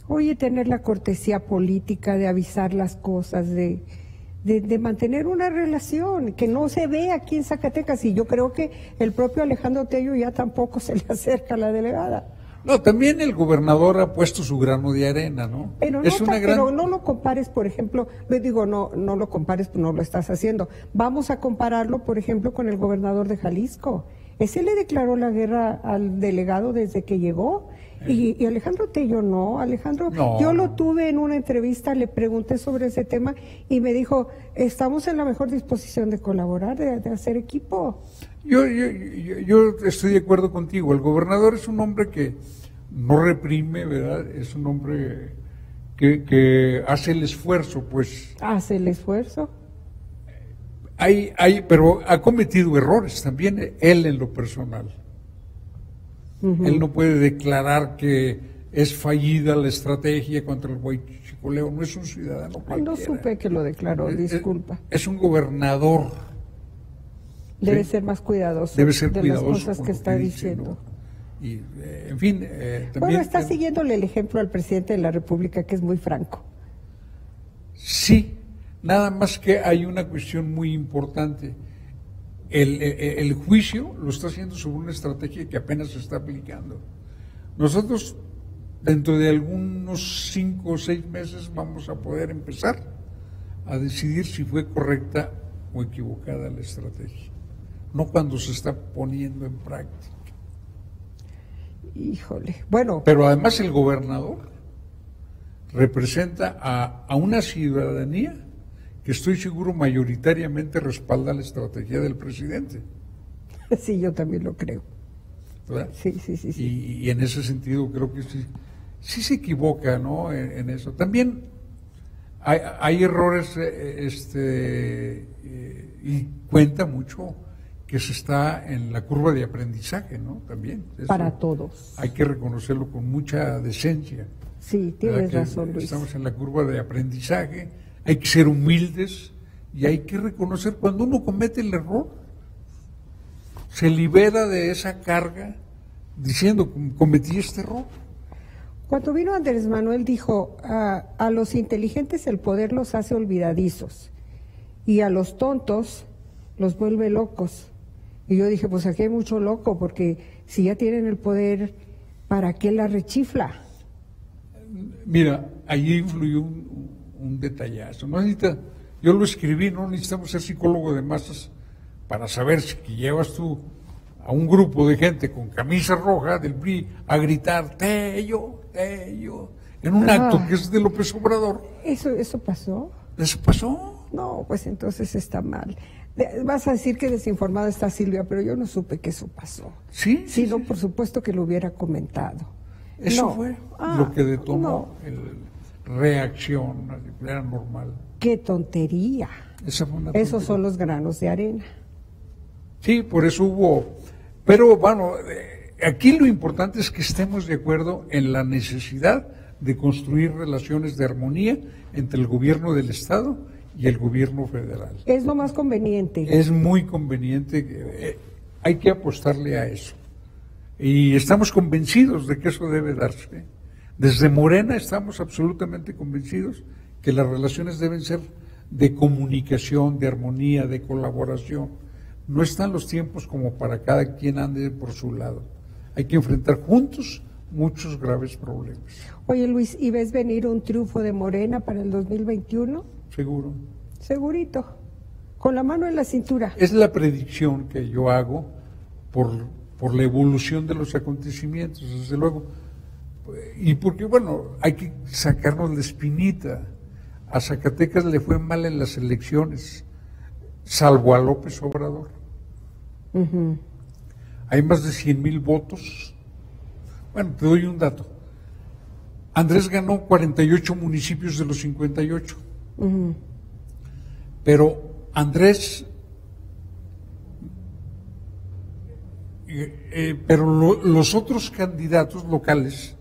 Oye, tener la cortesía política de avisar las cosas, de mantener una relación que no se ve aquí en Zacatecas, y yo creo que el propio Alejandro Tello ya tampoco se le acerca a la delegada. No, también el gobernador ha puesto su grano de arena, ¿no? Pero no lo compares, por ejemplo, no lo compares, no lo estás haciendo. Vamos a compararlo, por ejemplo, con el gobernador de Jalisco. Ese le declaró la guerra al delegado desde que llegó. Y Alejandro Tello no. Alejandro, no. Yo lo tuve en una entrevista, le pregunté sobre ese tema y me dijo, estamos en la mejor disposición de colaborar, de hacer equipo. Yo estoy de acuerdo contigo. El gobernador es un hombre que no reprime, ¿verdad? Es un hombre que hace el esfuerzo, pues. ¿Hace el esfuerzo? Pero ha cometido errores también él en lo personal. Él no puede declarar que es fallida la estrategia contra el huachicoleo. No es un ciudadano cualquiera. No supe que lo declaró, disculpa. Es un gobernador. Debe ¿sí? ser más cuidadoso Debe ser de cuidadoso las cosas con que lo está dice, diciendo. ¿no? Y, en fin, también... Bueno, está siguiéndole el ejemplo al presidente de la República, que es muy franco. Sí, nada más que hay una cuestión muy importante. El juicio lo está haciendo sobre una estrategia que apenas se está aplicando. Nosotros, dentro de algunos 5 o 6 meses, vamos a poder empezar a decidir si fue correcta o equivocada la estrategia, no cuando se está poniendo en práctica. Híjole, bueno. Pero además el gobernador representa a una ciudadanía que estoy seguro mayoritariamente respalda la estrategia del presidente. Sí, yo también lo creo. ¿Verdad? Sí. Y en ese sentido creo que sí se equivoca, ¿no? En eso. También hay errores, y cuenta mucho que se está en la curva de aprendizaje, ¿no? También. Eso para todos. Hay que reconocerlo con mucha decencia. Sí, tienes razón, Luis. Estamos en la curva de aprendizaje, hay que ser humildes y hay que reconocer cuando uno comete el error, se libera de esa carga diciendo, cometí este error. Cuando vino Andrés Manuel dijo, a los inteligentes el poder los hace olvidadizos y a los tontos los vuelve locos. Y yo dije, pues aquí hay mucho loco, porque si ya tienen el poder, ¿para qué la rechifla? Mira, allí influyó un detallazo. No necesita, yo lo escribí, no necesitamos ser psicólogo de masas para saber si que llevas tú a un grupo de gente con camisa roja del PRI a gritar Tello, Tello, en un acto que es de López Obrador. ¿Eso pasó? ¿Eso pasó? No, pues entonces está mal. Vas a decir que desinformada está Silvia, pero yo no supe que eso pasó. Sí. Sí, no, por supuesto que lo hubiera comentado. Eso fue lo que detonó reacción, era normal. ¡Qué tontería! Esos son los granos de arena. Sí, por eso hubo... Pero bueno, aquí lo importante es que estemos de acuerdo en la necesidad de construir relaciones de armonía entre el gobierno del Estado y el gobierno federal. Es lo más conveniente. Es muy conveniente, hay que apostarle a eso. Y estamos convencidos de que eso debe darse. Desde Morena estamos absolutamente convencidos que las relaciones deben ser de comunicación, de armonía, de colaboración. No están los tiempos como para cada quien ande por su lado. Hay que enfrentar juntos muchos graves problemas. Oye, Luis, ¿y ves venir un triunfo de Morena para el 2021? Seguro. Segurito, con la mano en la cintura. Es la predicción que yo hago por la evolución de los acontecimientos, desde luego. Y porque, bueno, hay que sacarnos la espinita. A Zacatecas le fue mal en las elecciones, salvo a López Obrador. Uh-huh. Hay más de 100,000 votos. Bueno, te doy un dato. Andrés ganó 48 municipios de los 58. Uh-huh. Pero Andrés, los otros candidatos locales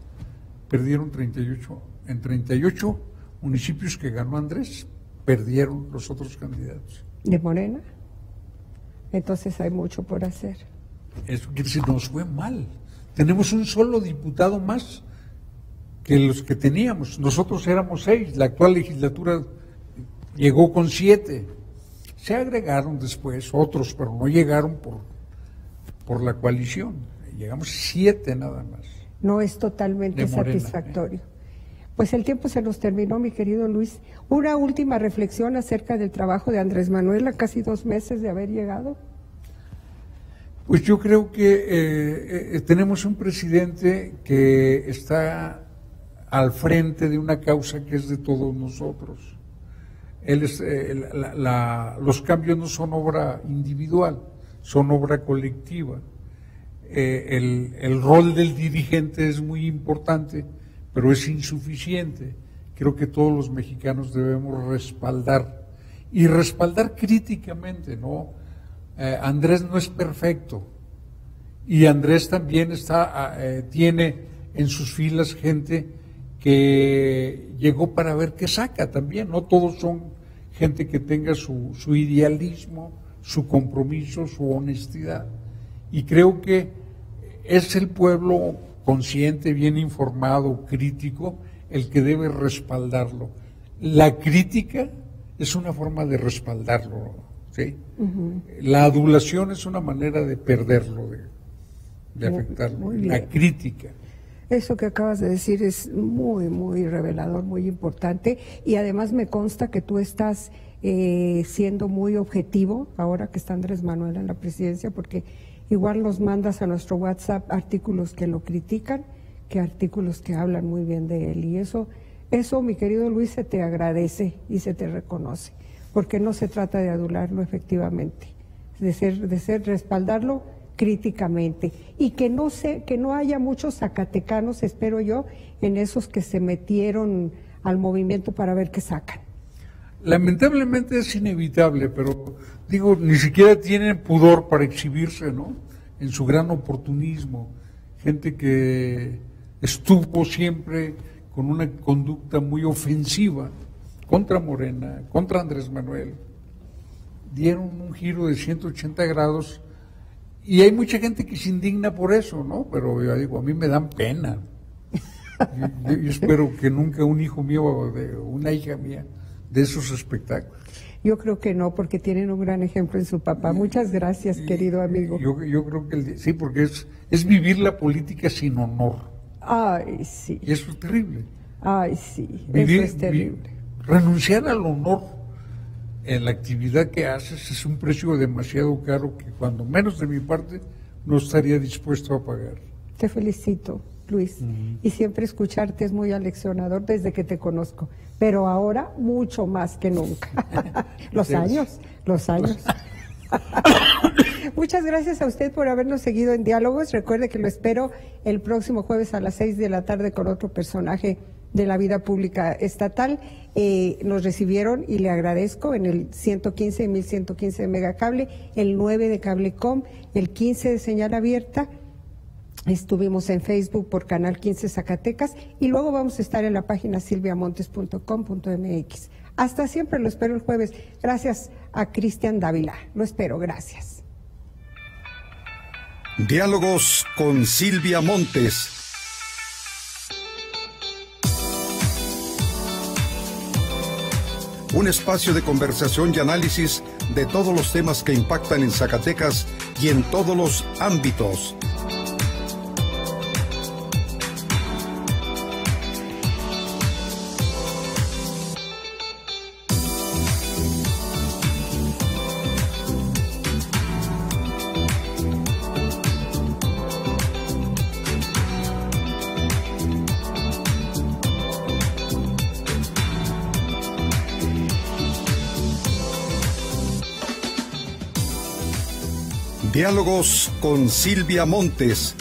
perdieron 38. En 38 municipios que ganó Andrés, perdieron los otros candidatos. ¿De Morena? Entonces hay mucho por hacer. Eso quiere decir, nos fue mal. Tenemos un solo diputado más que los que teníamos. Nosotros éramos 6, la actual legislatura llegó con 7. Se agregaron después otros, pero no llegaron por la coalición. Llegamos 7 nada más. No es totalmente satisfactorio. Pues el tiempo se nos terminó, mi querido Luis. Una última reflexión acerca del trabajo de Andrés Manuel a casi 2 meses de haber llegado. Pues yo creo que tenemos un presidente que está al frente de una causa que es de todos nosotros. Los cambios no son obra individual, son obra colectiva. El rol del dirigente es muy importante, pero es insuficiente. Creo que todos los mexicanos debemos respaldar, y respaldar críticamente, ¿no? Andrés no es perfecto, y Andrés también tiene en sus filas gente que llegó para ver qué saca también. No todos son gente que tenga su idealismo, su compromiso, su honestidad, y creo que es el pueblo consciente, bien informado, crítico, el que debe respaldarlo. La crítica es una forma de respaldarlo, ¿sí? Uh-huh. La adulación es una manera de perderlo, de afectarlo. Muy la crítica. Eso que acabas de decir es muy, muy revelador, muy importante, y además me consta que tú estás siendo muy objetivo ahora que está Andrés Manuel en la presidencia, porque igual nos mandas a nuestro WhatsApp artículos que lo critican, que artículos que hablan muy bien de él, y eso, mi querido Luis, se te agradece y se te reconoce, porque no se trata de adularlo efectivamente, de respaldarlo críticamente, y que no haya muchos zacatecanos, espero yo, en esos que se metieron al movimiento para ver qué sacan. Lamentablemente es inevitable, pero digo, ni siquiera tienen pudor para exhibirse, ¿no? En su gran oportunismo, gente que estuvo siempre con una conducta muy ofensiva contra Morena, contra Andrés Manuel, dieron un giro de 180 grados, y hay mucha gente que se indigna por eso, ¿no? Pero yo digo, a mí me dan pena. Yo espero que nunca un hijo mío o una hija mía de esos espectáculos. Yo creo que no, porque tienen un gran ejemplo en su papá. Muchas gracias, querido amigo. Yo creo que sí, porque es vivir la política sin honor. Ay, sí. Y eso es terrible. Ay, sí, eso es terrible. Renunciar al honor en la actividad que haces es un precio demasiado caro que cuando menos de mi parte no estaría dispuesto a pagar. Te felicito, Luis, y siempre escucharte es muy aleccionador desde que te conozco, pero ahora mucho más que nunca. Los años. Muchas gracias a usted por habernos seguido en Diálogos. Recuerde que lo espero el próximo jueves a las 6 de la tarde con otro personaje de la vida pública estatal. Nos recibieron, y le agradezco, en el 115 y 1115 de Megacable, el 9 de Cablecom, el 15 de Señal Abierta. Estuvimos en Facebook por Canal 15 Zacatecas, y luego vamos a estar en la página silviamontes.com.mx. Hasta siempre, lo espero el jueves. Gracias a Cristian Dávila. Lo espero, gracias. Diálogos con Silvia Montes. un espacio de conversación y análisis de todos los temas que impactan en Zacatecas y en todos los ámbitos. Diálogos con Silvia Montes,